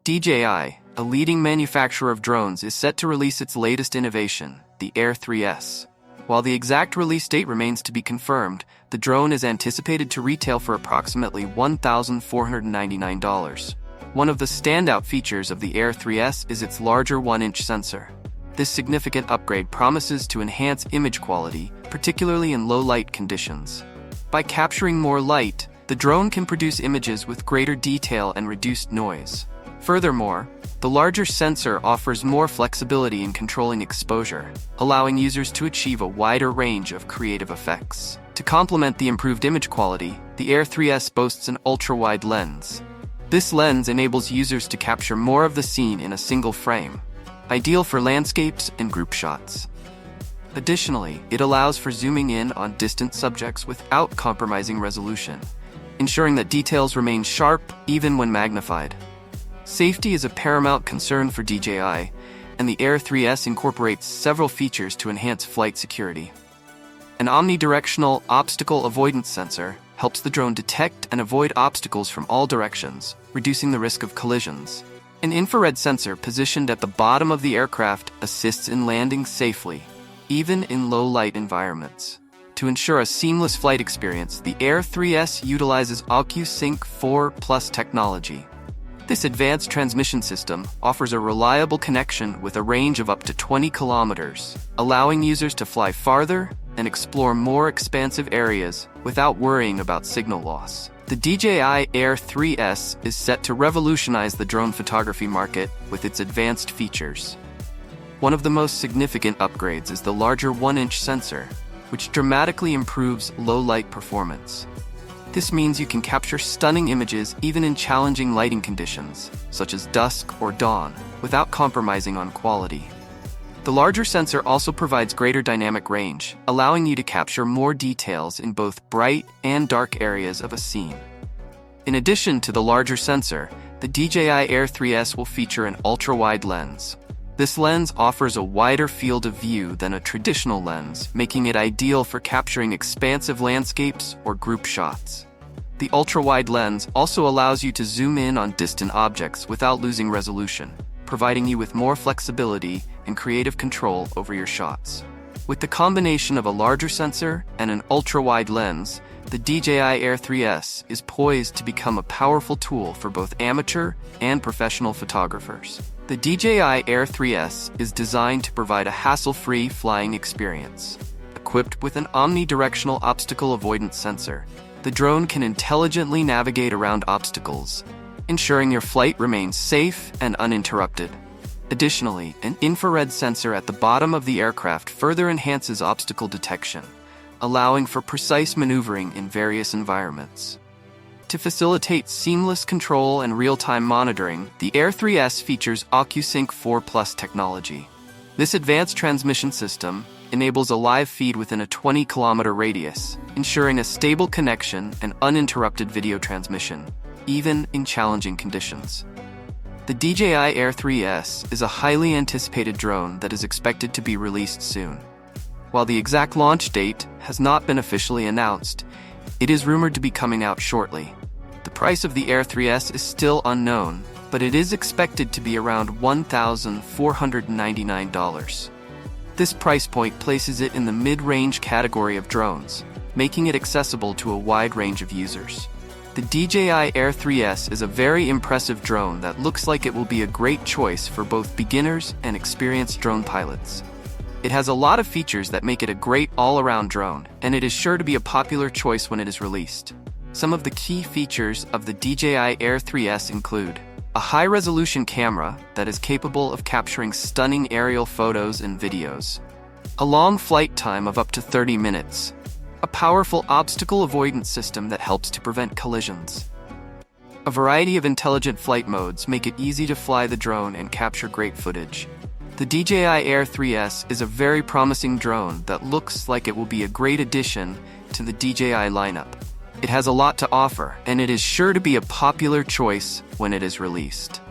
DJI, a leading manufacturer of drones, is set to release its latest innovation, the Air 3S. While the exact release date remains to be confirmed, the drone is anticipated to retail for approximately $1,499. One of the standout features of the Air 3S is its larger 1-inch sensor. This significant upgrade promises to enhance image quality, particularly in low-light conditions. By capturing more light, the drone can produce images with greater detail and reduced noise. Furthermore, the larger sensor offers more flexibility in controlling exposure, allowing users to achieve a wider range of creative effects. To complement the improved image quality, the Air 3S boasts an ultra-wide lens. This lens enables users to capture more of the scene in a single frame, ideal for landscapes and group shots. Additionally, it allows for zooming in on distant subjects without compromising resolution, ensuring that details remain sharp even when magnified. Safety is a paramount concern for DJI, and the Air 3S incorporates several features to enhance flight security. An omnidirectional obstacle avoidance sensor helps the drone detect and avoid obstacles from all directions, reducing the risk of collisions. An infrared sensor positioned at the bottom of the aircraft assists in landing safely, even in low-light environments. To ensure a seamless flight experience, the Air 3S utilizes OcuSync 4 Plus technology. This advanced transmission system offers a reliable connection with a range of up to 20 kilometers, allowing users to fly farther and explore more expansive areas without worrying about signal loss. The DJI Air 3S is set to revolutionize the drone photography market with its advanced features. One of the most significant upgrades is the larger 1-inch sensor, which dramatically improves low-light performance. This means you can capture stunning images even in challenging lighting conditions, such as dusk or dawn, without compromising on quality. The larger sensor also provides greater dynamic range, allowing you to capture more details in both bright and dark areas of a scene. In addition to the larger sensor, the DJI Air 3S will feature an ultra-wide lens. This lens offers a wider field of view than a traditional lens, making it ideal for capturing expansive landscapes or group shots. The ultra-wide lens also allows you to zoom in on distant objects without losing resolution, providing you with more flexibility and creative control over your shots. With the combination of a larger sensor and an ultra-wide lens, the DJI Air 3S is poised to become a powerful tool for both amateur and professional photographers. The DJI Air 3S is designed to provide a hassle-free flying experience. Equipped with an omnidirectional obstacle avoidance sensor, the drone can intelligently navigate around obstacles, ensuring your flight remains safe and uninterrupted. Additionally, an infrared sensor at the bottom of the aircraft further enhances obstacle detection, allowing for precise maneuvering in various environments. To facilitate seamless control and real-time monitoring, the Air 3S features OcuSync 4 Plus technology. This advanced transmission system enables a live feed within a 20-kilometer radius, ensuring a stable connection and uninterrupted video transmission, even in challenging conditions. The DJI Air 3S is a highly anticipated drone that is expected to be released soon. While the exact launch date has not been officially announced, it is rumored to be coming out shortly. The price of the Air 3S is still unknown, but it is expected to be around $1,499. This price point places it in the mid-range category of drones, making it accessible to a wide range of users. The DJI Air 3S is a very impressive drone that looks like it will be a great choice for both beginners and experienced drone pilots. It has a lot of features that make it a great all-around drone, and it is sure to be a popular choice when it is released. Some of the key features of the DJI Air 3S include a high-resolution camera that is capable of capturing stunning aerial photos and videos, a long flight time of up to 30 minutes, a powerful obstacle avoidance system that helps to prevent collisions. A variety of intelligent flight modes make it easy to fly the drone and capture great footage. The DJI Air 3S is a very promising drone that looks like it will be a great addition to the DJI lineup. It has a lot to offer, and it is sure to be a popular choice when it is released.